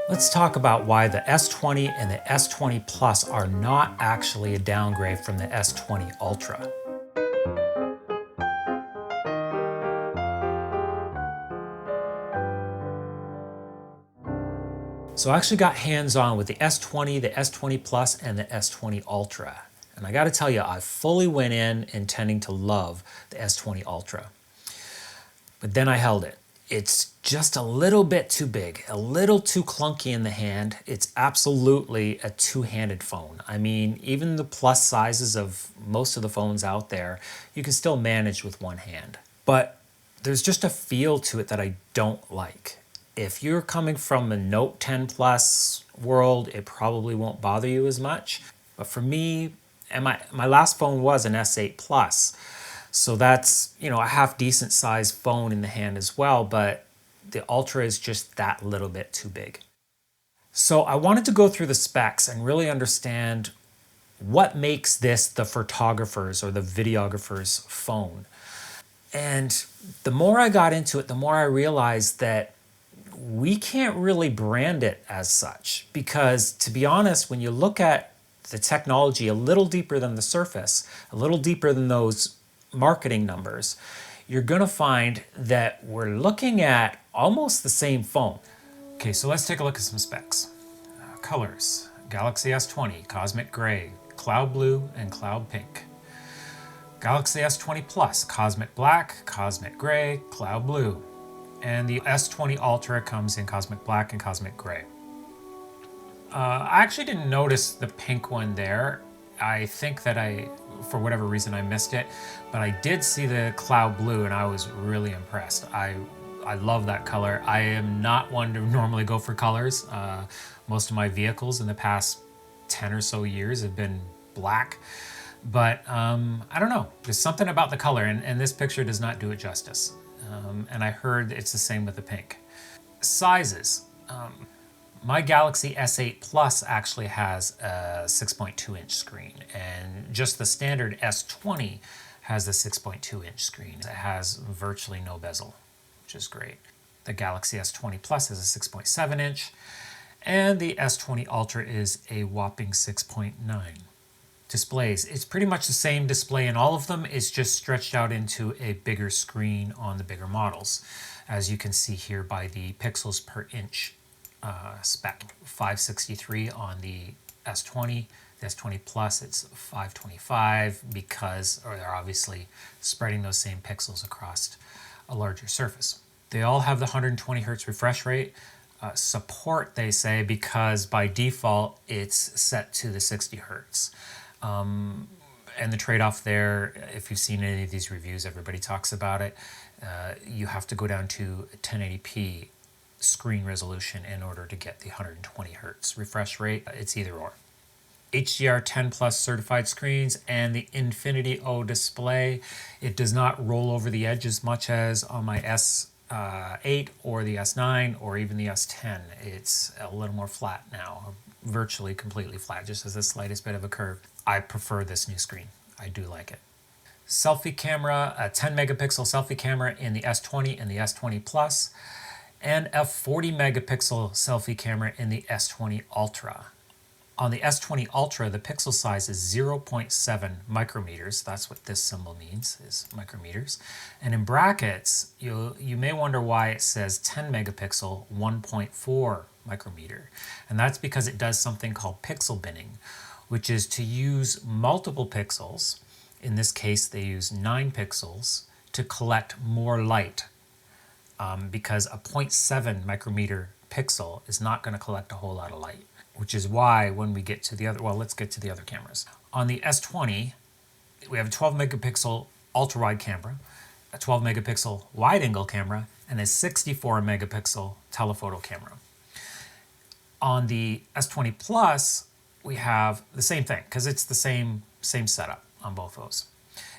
Let's talk about why the S20 and the S20 Plus are not actually a downgrade from the S20 Ultra. So I actually got hands-on with the S20, the S20 Plus, and the S20 Ultra. And I gotta tell you, I fully went in intending to love the S20 Ultra. But then I held it. It's just a little bit too big, a little too clunky in the hand. It's absolutely a two-handed phone. I mean, even the plus sizes of most of the phones out there, you can still manage with one hand. But there's just a feel to it that I don't like. If you're coming from a Note 10 Plus world, it probably won't bother you as much. But for me, and my last phone was an S8 Plus. So that's, a half decent sized phone in the hand as well, but the Ultra is just that little bit too big. So I wanted to go through the specs and really understand what makes this the photographer's or the videographer's phone. And the more I got into it, the more I realized that we can't really brand it as such, because to be honest, when you look at the technology a little deeper than the surface, a little deeper than those marketing numbers, you're going to find that we're looking at almost the same phone. Okay, so let's take a look at some specs. Colors: Galaxy S20, Cosmic Gray, Cloud Blue, and Cloud Pink. Galaxy S20 Plus, Cosmic Black, Cosmic Gray, Cloud Blue. And the S20 Ultra comes in Cosmic Black and Cosmic Gray. I actually didn't notice the pink one there. I think that for whatever reason, I missed it, but I did see the Cloud Blue and I was really impressed. I love that color. I am not one to normally go for colors. Most of my vehicles in the past 10 or so years have been black, but I don't know. There's something about the color, and this picture does not do it justice. And I heard it's the same with the pink. Sizes. My Galaxy S8 Plus actually has a 6.2 inch screen, and just the standard S20 has a 6.2 inch screen. It has virtually no bezel, which is great. The Galaxy S20 Plus is a 6.7 inch, and the S20 Ultra is a whopping 6.9. Displays. It's pretty much the same display in all of them. It's just stretched out into a bigger screen on the bigger models, as you can see here by the pixels per inch spec. 563 on the S20. The S20 Plus, it's 525 because they're obviously spreading those same pixels across a larger surface. They all have the 120 hertz refresh rate. Support, they say, because by default it's set to the 60 hertz. And the trade-off there, if you've seen any of these reviews, everybody talks about it. You have to go down to 1080p screen resolution in order to get the 120 hertz refresh rate. It's either or. HDR10 Plus certified screens and the Infinity O display. It does not roll over the edge as much as on my S8 or the S9 or even the S10. It's a little more flat now, virtually completely flat, just as the slightest bit of a curve. I prefer this new screen. I do like it. Selfie camera, a 10 megapixel selfie camera in the S20 and the S20 Plus, and a 40 megapixel selfie camera in the S20 Ultra. On the S20 Ultra, the pixel size is 0.7 micrometers. That's what this symbol means, is micrometers. And in brackets, you may wonder why it says 10 megapixel 1.4 micrometer. And that's because it does something called pixel binning, which is to use multiple pixels. In this case, they use 9 pixels to collect more light, because a 0.7 micrometer pixel is not going to collect a whole lot of light, which is why when we get to the other, let's get to the other cameras. On the S20, we have a 12 megapixel ultra-wide camera, a 12 megapixel wide-angle camera, and a 64 megapixel telephoto camera. On the S20 Plus, we have the same thing, because it's the same setup on both those,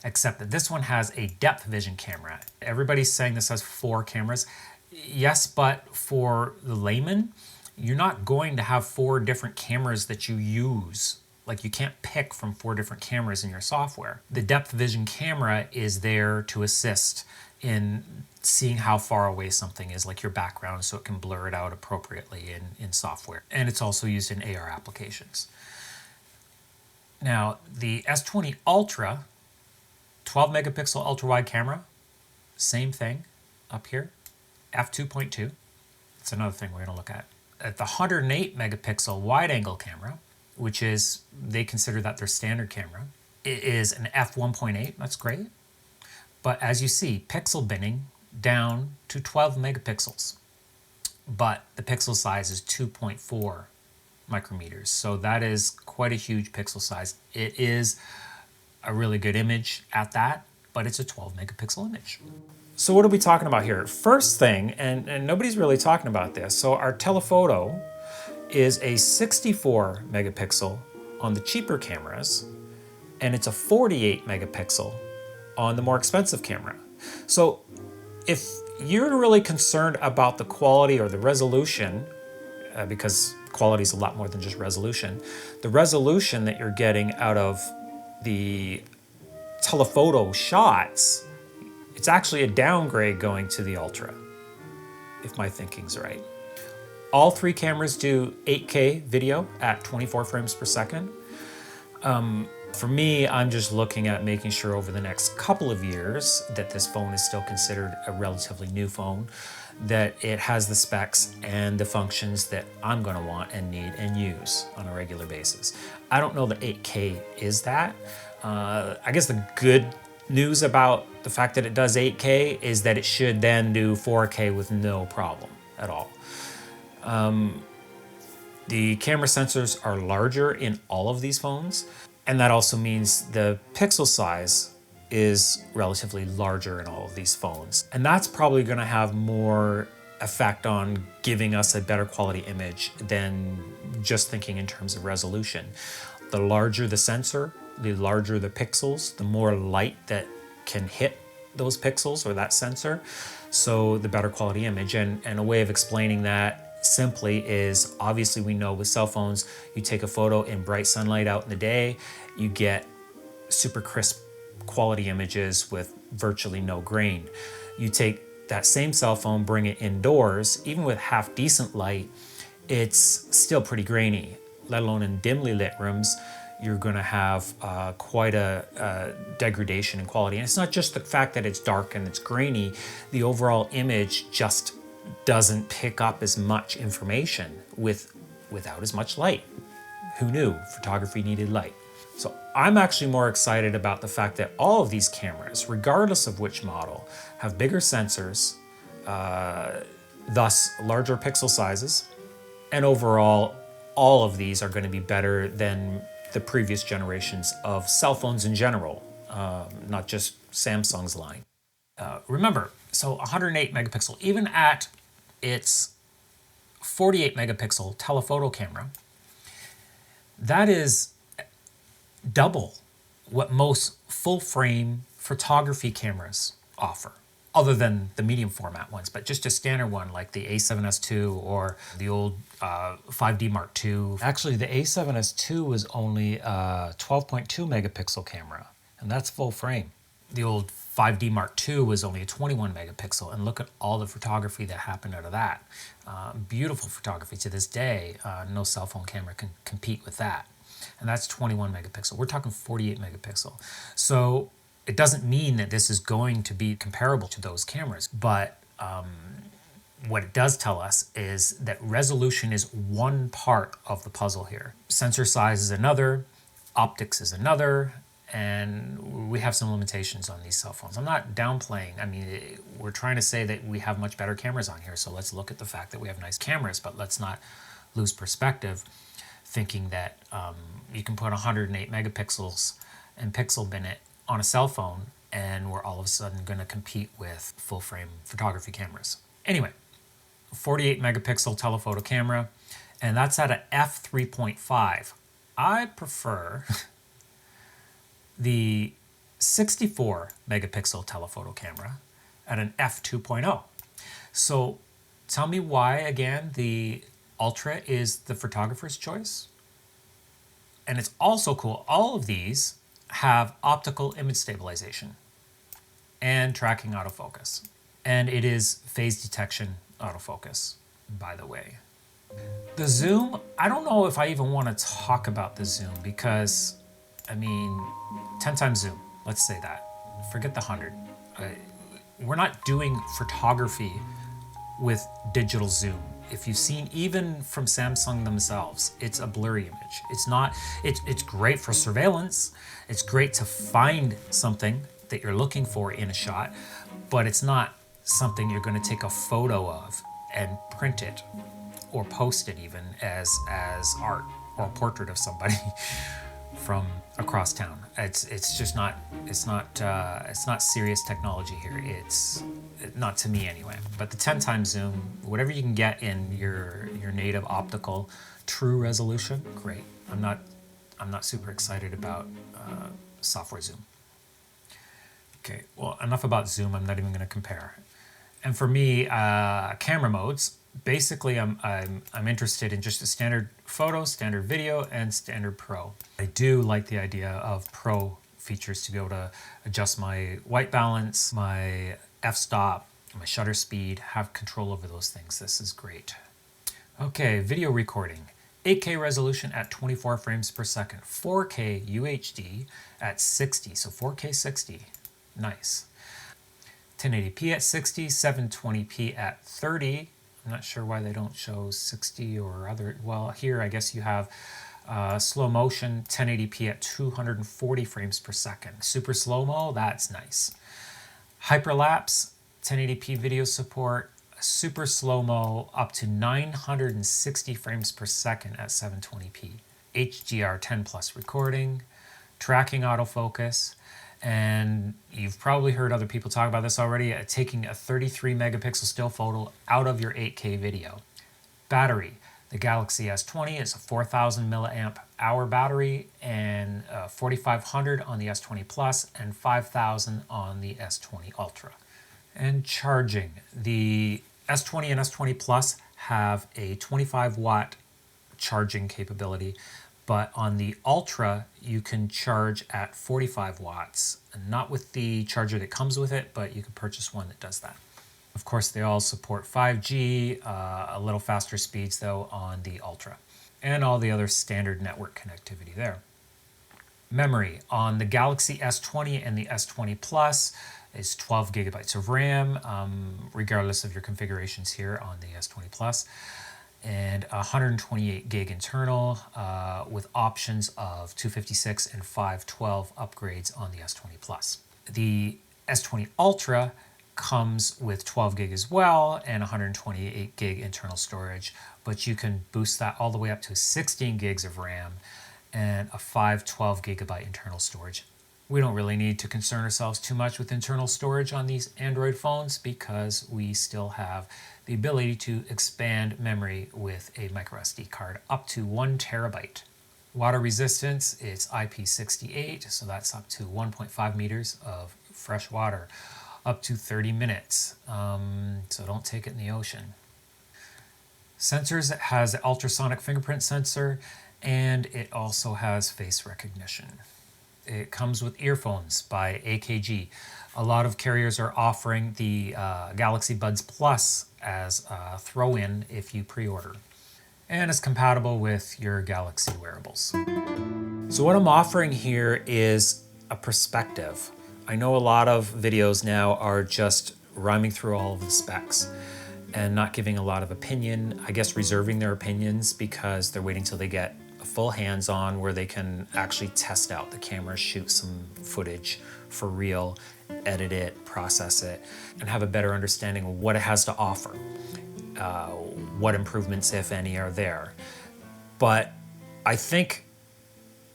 except that this one has a depth vision camera. Everybody's saying this has 4 cameras. Yes, but for the layman, you're not going to have 4 different cameras that you use. Like, you can't pick from 4 different cameras in your software. The depth vision camera is there to assist in seeing how far away something is, like your background, so it can blur it out appropriately in software. And it's also used in AR applications. Now, the S20 Ultra, 12 megapixel ultra wide camera, same thing up here, f2.2. It's another thing we're going to look at. At the 108 megapixel wide angle camera, which is, they consider that their standard camera, it is an f1.8. That's great. But as you see, pixel binning down to 12 megapixels. But the pixel size is 2.4 micrometers. So that is quite a huge pixel size. It is a really good image at that, but it's a 12 megapixel image. So what are we talking about here? First thing, and nobody's really talking about this, so our telephoto is a 64 megapixel on the cheaper cameras, and it's a 48 megapixel on the more expensive camera. So if you're really concerned about the quality or the resolution, because quality is a lot more than just resolution, the resolution that you're getting out of the telephoto shots, it's actually a downgrade going to the Ultra, if my thinking's right. All three cameras do 8K video at 24 frames per second. For me, I'm just looking at making sure over the next couple of years that this phone is still considered a relatively new phone, that it has the specs and the functions that I'm going to want and need and use on a regular basis. I don't know that 8K is that. I guess the good news about the fact that it does 8K is that it should then do 4K with no problem at all. The camera sensors are larger in all of these phones, and that also means the pixel size is relatively larger in all of these phones. And that's probably going to have more effect on giving us a better quality image than just thinking in terms of resolution. The larger the sensor, the larger the pixels, the more light that can hit those pixels or that sensor, so the better quality image. And a way of explaining that simply is, obviously we know with cell phones, you take a photo in bright sunlight out in the day, you get super crisp quality images with virtually no grain. You take that same cell phone, bring it indoors, even with half decent light, it's still pretty grainy, let alone in dimly lit rooms. You're going to have quite a degradation in quality. And it's not just the fact that it's dark and it's grainy, the overall image just doesn't pick up as much information without as much light. Who knew photography needed light? So I'm actually more excited about the fact that all of these cameras, regardless of which model, have bigger sensors, thus larger pixel sizes, and overall, all of these are going to be better than the previous generations of cell phones in general, not just Samsung's line. Remember, so 108 megapixel, even at its 48 megapixel telephoto camera, that is double what most full frame photography cameras offer, other than the medium format ones, but just a standard one like the A7S II or the old 5D Mark II. Actually, the A7S II was only a 12.2 megapixel camera, and that's full frame. The old 5D Mark II was only a 21 megapixel, and look at all the photography that happened out of that. Beautiful photography to this day. No cell phone camera can compete with that. And that's 21 megapixel. We're talking 48 megapixel. So it doesn't mean that this is going to be comparable to those cameras, but what it does tell us is that resolution is one part of the puzzle here. Sensor size is another, optics is another, and we have some limitations on these cell phones. I'm not downplaying. I mean, we're trying to say that we have much better cameras on here, so let's look at the fact that we have nice cameras, but let's not lose perspective thinking that you can put 108 megapixels and pixel bin it on a cell phone and we're all of a sudden going to compete with full frame photography cameras. Anyway, 48 megapixel telephoto camera, and that's at an f3.5. I prefer the 64 megapixel telephoto camera at an f2.0. So tell me why, again, the Ultra is the photographer's choice. And it's also cool, all of these have optical image stabilization. and tracking autofocus. And it is phase detection autofocus, by the way. The zoom, I don't know if I even want to talk about the zoom because, I mean, 10 times zoom, let's say that. Forget the 100. We're not doing photography with digital zoom. If you've seen even from Samsung themselves, it's a blurry image. It's great for surveillance. It's great to find something that you're looking for in a shot, but it's not something you're going to take a photo of and print it or post it even as art or a portrait of somebody from across town. It's just not it's not serious technology here. It's not to me anyway. But the 10 times zoom, whatever you can get in your native optical true resolution, great. I'm not super excited about software zoom. Okay, well, enough about zoom. I'm not even going to compare. And for me, camera modes. Basically, I'm interested in just a standard photo, standard video, and standard pro. I do like the idea of pro features to be able to adjust my white balance, my f-stop, my shutter speed, have control over those things. This is great. Okay, video recording. 8K resolution at 24 frames per second. 4K UHD at 60, so 4K 60. Nice. 1080p at 60, 720p at 30. I'm not sure why they don't show 60 or other. Well, here I guess you have slow motion 1080p at 240 frames per second. Super slow-mo, that's nice. Hyperlapse 1080p video support. Super slow-mo up to 960 frames per second at 720p. HDR10 plus recording. Tracking autofocus. And you've probably heard other people talk about this already, taking a 33 megapixel still photo out of your 8K video. Battery. The Galaxy S20 is a 4,000 milliamp hour battery and 4,500 on the S20 Plus and 5,000 on the S20 Ultra. And charging. The S20 and S20 Plus have a 25 watt charging capability, but on the Ultra, you can charge at 45 watts, and not with the charger that comes with it, but you can purchase one that does that. Of course, they all support 5G, a little faster speeds though on the Ultra, and all the other standard network connectivity there. Memory on the Galaxy S20 and the S20 Plus is 12 gigabytes of RAM, regardless of your configurations here on the S20 Plus. And 128 gig internal with options of 256 and 512 upgrades on the S20 Plus. The S20 Ultra comes with 12 gig as well and 128 gig internal storage, but you can boost that all the way up to 16 gigs of RAM and a 512 gigabyte internal storage. We don't really need to concern ourselves too much with internal storage on these Android phones because we still have the ability to expand memory with a microSD card up to 1 terabyte. Water resistance, it's IP68, so that's up to 1.5 meters of fresh water, up to 30 minutes, so don't take it in the ocean. Sensors, it has an ultrasonic fingerprint sensor, and it also has face recognition. It comes with earphones by AKG. A lot of carriers are offering the Galaxy Buds Plus as a throw-in if you pre-order. And it's compatible with your Galaxy wearables. So what I'm offering here is a perspective. I know a lot of videos now are just rhyming through all of the specs and not giving a lot of opinion, I guess reserving their opinions because they're waiting till they get full hands-on where they can actually test out the camera, shoot some footage for real, edit it, process it, and have a better understanding of what it has to offer, what improvements, if any, are there. But I think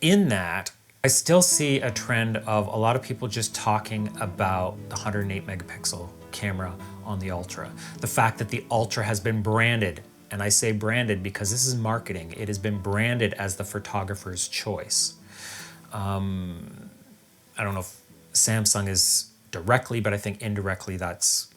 in that, I still see a trend of a lot of people just talking about the 108 megapixel camera on the Ultra. The fact that the Ultra has been branded, and I say branded because this is marketing, it has been branded as the photographer's choice. I don't know if Samsung is directly, but I think indirectly that's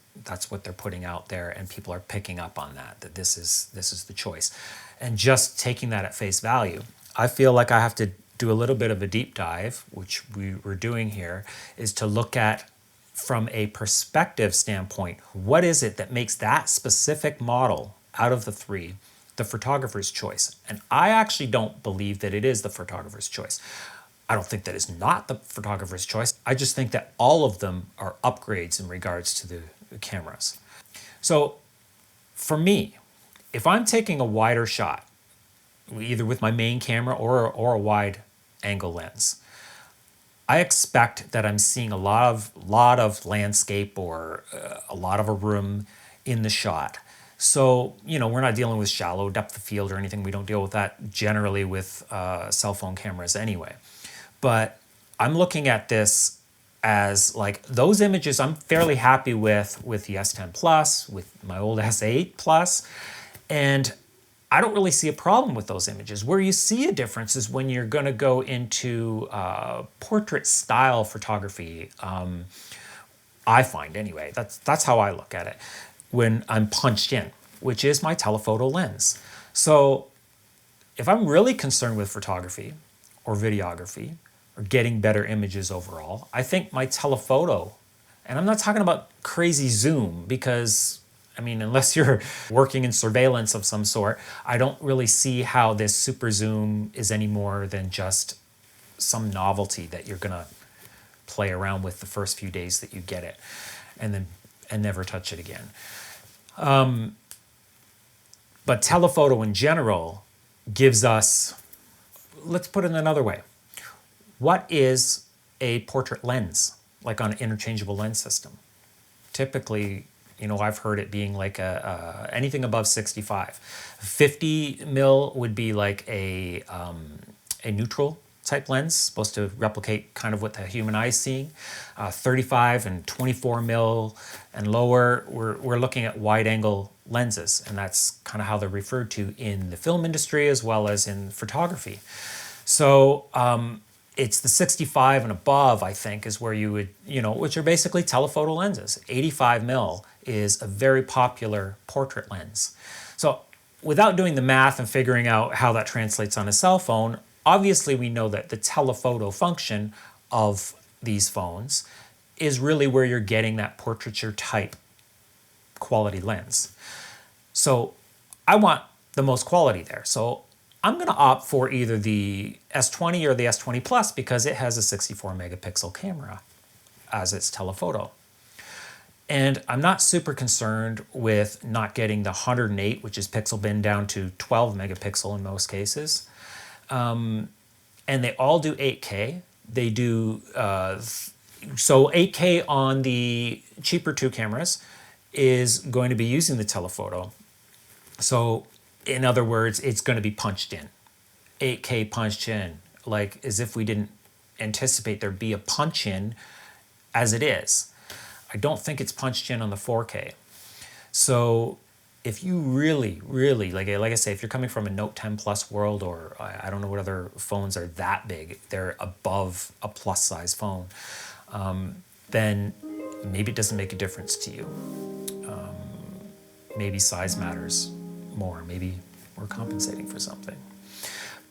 what they're putting out there, and people are picking up on that this is the choice. And just taking that at face value, I feel like I have to do a little bit of a deep dive, which we're doing here, is to look at from a perspective standpoint, what is it that makes that specific model out of the three the photographer's choice? And I actually don't believe that it is the photographer's choice. I don't think that it's not the photographer's choice. I just think that all of them are upgrades in regards to the cameras. So for me, if I'm taking a wider shot, either with my main camera or a wide angle lens, I expect that I'm seeing a lot of landscape or a lot of a room in the shot. So, you know, we're not dealing with shallow depth of field or anything. We don't deal with that generally with cell phone cameras anyway. But I'm looking at this as like those images I'm fairly happy with the S10 Plus, with my old S8 Plus, and I don't really see a problem with those images. Where you see a difference is when you're going to go into portrait style photography. I find anyway, that's how I look at it when I'm punched in, which is my telephoto lens. So if I'm really concerned with photography or videography or getting better images overall, I think my telephoto, and I'm not talking about crazy zoom because, I mean, unless you're working in surveillance of some sort, I don't really see how this super zoom is any more than just some novelty that you're gonna play around with the first few days that you get it and never touch it again. But telephoto in general gives us, let's put it another way. What is a portrait lens, like on an interchangeable lens system? Typically, you know, I've heard it being like anything above 65. 50 mil would be like a neutral type lens, supposed to replicate kind of what the human eye is seeing. 35 and 24 mil and lower, we're looking at wide angle lenses, and that's kind of how they're referred to in the film industry as well as in photography. So it's the 65 and above, I think, is where you would, you know, which are basically telephoto lenses. 85 mil is a very popular portrait lens. So without doing the math and figuring out how that translates on a cell phone, obviously we know that the telephoto function of these phones is really where you're getting that portraiture type quality lens. So I want the most quality there. So I'm going to opt for either the S20 or the S20 Plus because it has a 64 megapixel camera as its telephoto. And I'm not super concerned with not getting the 108, which is pixel bin, down to 12 megapixel in most cases. And they all do 8K. They do, so 8K on the cheaper two cameras is going to be using the telephoto. So in other words, it's going to be punched in. 8K punched in, like as if we didn't anticipate there'd be a punch in as it is. I don't think it's punched in on the 4K. So if you really, like I say, if you're coming from a Note 10 Plus world, or I don't know what other phones are that big, they're above a plus size phone, then maybe it doesn't make a difference to you. Maybe size matters more. Maybe we're compensating for something.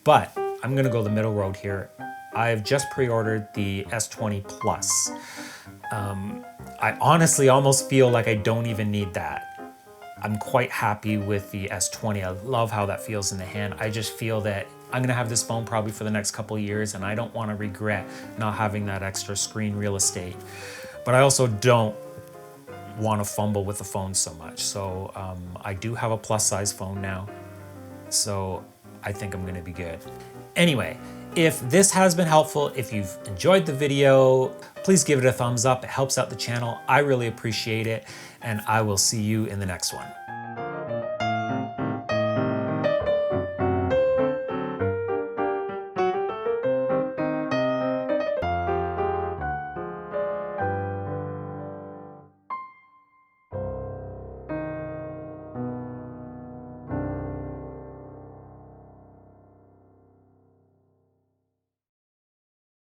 But I'm gonna go the middle road here. I've just pre-ordered the S20 Plus. I honestly almost feel like I don't even need that. I'm quite happy with the S20. I love how that feels in the hand. I just feel that I'm gonna have this phone probably for the next couple of years, and I don't wanna regret not having that extra screen real estate. But I also don't want to fumble with the phone so much. So I do have a plus size phone now. So I think I'm gonna be good. Anyway, if this has been helpful, if you've enjoyed the video, please give it a thumbs up. It helps out the channel. I really appreciate it. And I will see you in the next one.